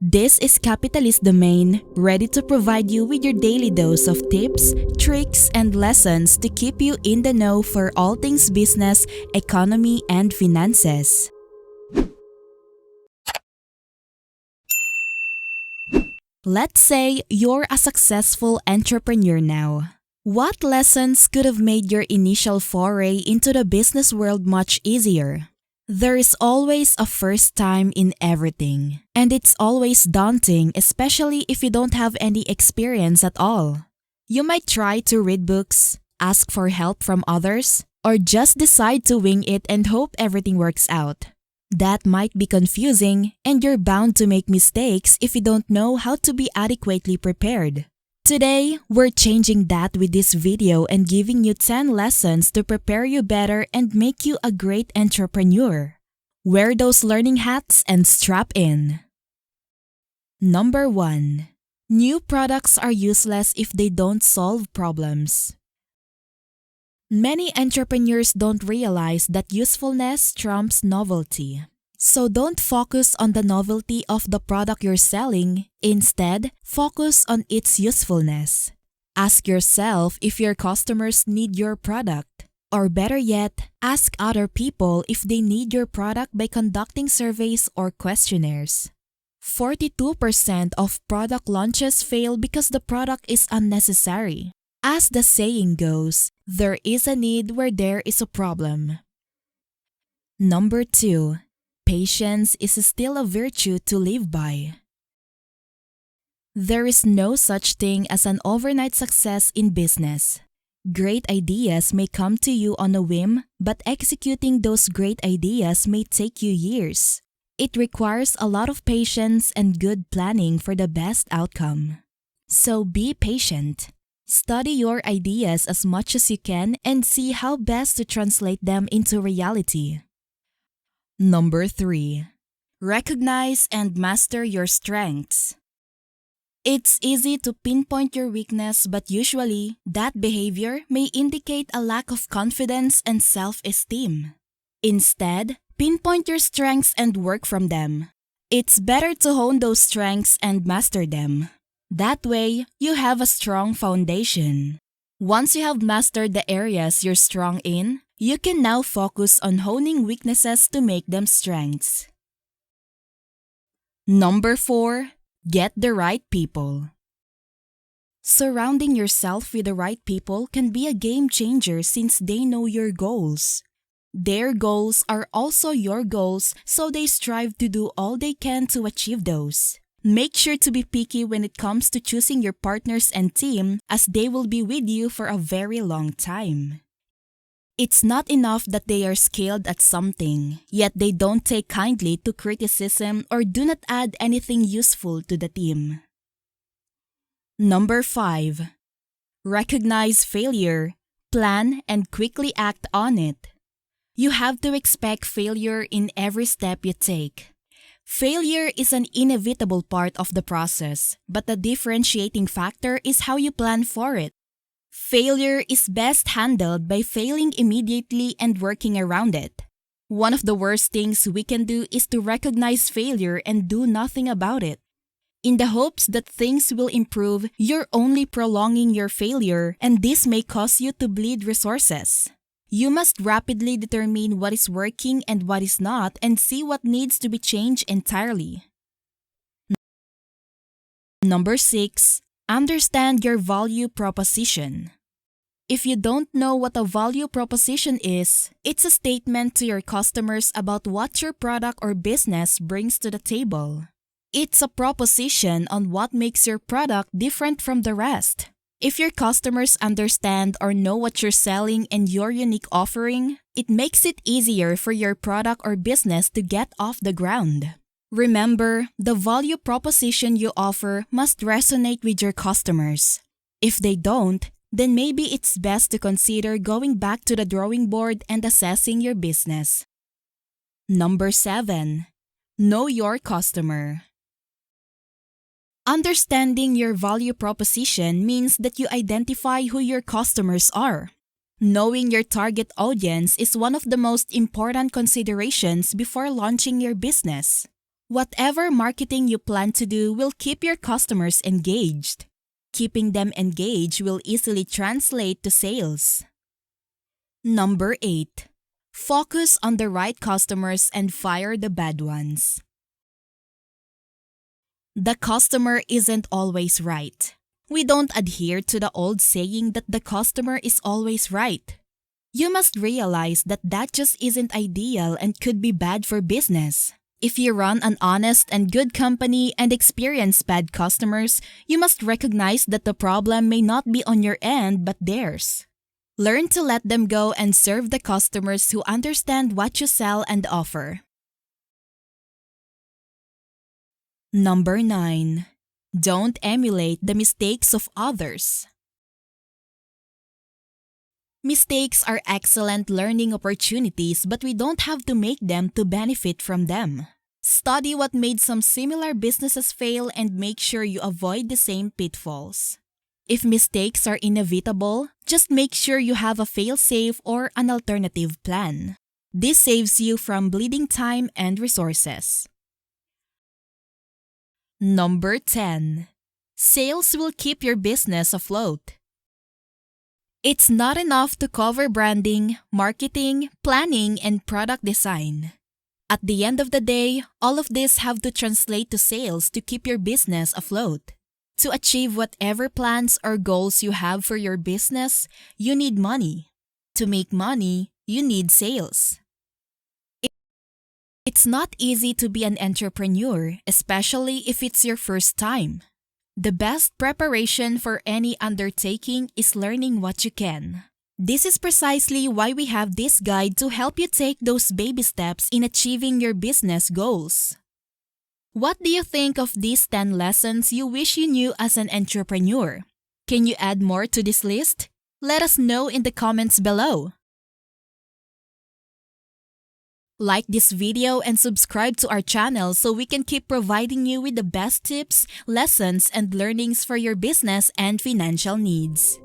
This is Capitalist Domain, ready to provide you with your daily dose of tips, tricks, and lessons to keep you in the know for all things business, economy, and finances. Let's say you're a successful entrepreneur now. What lessons could have made your initial foray into the business world much easier? There is always a first time in everything, and it's always daunting, especially if you don't have any experience at all. You might try to read books, ask for help from others, or just decide to wing it and hope everything works out. That might be confusing, and you're bound to make mistakes if you don't know how to be adequately prepared. Today, we're changing that with this video and giving you 10 lessons to prepare you better and make you a great entrepreneur. Wear those learning hats and strap in. Number 1. New products are useless if they don't solve problems. Many entrepreneurs don't realize that usefulness trumps novelty. So don't focus on the novelty of the product you're selling. Instead, focus on its usefulness. Ask yourself if your customers need your product. Or better yet, ask other people if they need your product by conducting surveys or questionnaires. 42% of product launches fail because the product is unnecessary. As the saying goes, there is a need where there is a problem. Number 2. Patience is still a virtue to live by. There is no such thing as an overnight success in business. Great ideas may come to you on a whim, but executing those great ideas may take you years. It requires a lot of patience and good planning for the best outcome. So be patient. Study your ideas as much as you can and see how best to translate them into reality. Number 3. Recognize and master your strengths. It's easy to pinpoint your weakness, but usually, that behavior may indicate a lack of confidence and self-esteem. Instead, pinpoint your strengths and work from them. It's better to hone those strengths and master them. That way, you have a strong foundation. Once you have mastered the areas you're strong in, you can now focus on honing weaknesses to make them strengths. Number 4. Get the right people. Surrounding yourself with the right people can be a game changer since they know your goals. Their goals are also your goals, so they strive to do all they can to achieve those. Make sure to be picky when it comes to choosing your partners and team, as they will be with you for a very long time. It's not enough that they are skilled at something, yet they don't take kindly to criticism or do not add anything useful to the team. Number 5. Recognize failure, plan, and quickly act on it. You have to expect failure in every step you take. Failure is an inevitable part of the process, but the differentiating factor is how you plan for it. Failure is best handled by failing immediately and working around it. One of the worst things we can do is to recognize failure and do nothing about it. In the hopes that things will improve, you're only prolonging your failure, and this may cause you to bleed resources. You must rapidly determine what is working and what is not and see what needs to be changed entirely. Number 6. Understand your value proposition. If you don't know what a value proposition is, it's a statement to your customers about what your product or business brings to the table. It's a proposition on what makes your product different from the rest. If your customers understand or know what you're selling and your unique offering, it makes it easier for your product or business to get off the ground. Remember, the value proposition you offer must resonate with your customers. If they don't, then maybe it's best to consider going back to the drawing board and assessing your business. Number 7. Know your customer. Understanding your value proposition means that you identify who your customers are. Knowing your target audience is one of the most important considerations before launching your business. Whatever marketing you plan to do will keep your customers engaged. Keeping them engaged will easily translate to sales. Number 8. Focus on the right customers and fire the bad ones. The customer isn't always right. We don't adhere to the old saying that the customer is always right. You must realize that that just isn't ideal and could be bad for business. If you run an honest and good company and experience bad customers, you must recognize that the problem may not be on your end but theirs. Learn to let them go and serve the customers who understand what you sell and offer. Number 9. Don't emulate the mistakes of others. Mistakes are excellent learning opportunities, but we don't have to make them to benefit from them. Study what made some similar businesses fail and make sure you avoid the same pitfalls. If mistakes are inevitable, just make sure you have a fail-safe or an alternative plan. This saves you from bleeding time and resources. Number 10. Sales will keep your business afloat. It's not enough to cover branding, marketing, planning, and product design. At the end of the day, all of this have to translate to sales to keep your business afloat. To achieve whatever plans or goals you have for your business, you need money. To make money, you need sales. It's not easy to be an entrepreneur, especially if it's your first time. The best preparation for any undertaking is learning what you can. This is precisely why we have this guide to help you take those baby steps in achieving your business goals. What do you think of these 10 lessons you wish you knew as an entrepreneur? Can you add more to this list? Let us know in the comments below. Like this video and subscribe to our channel so we can keep providing you with the best tips, lessons, and learnings for your business and financial needs.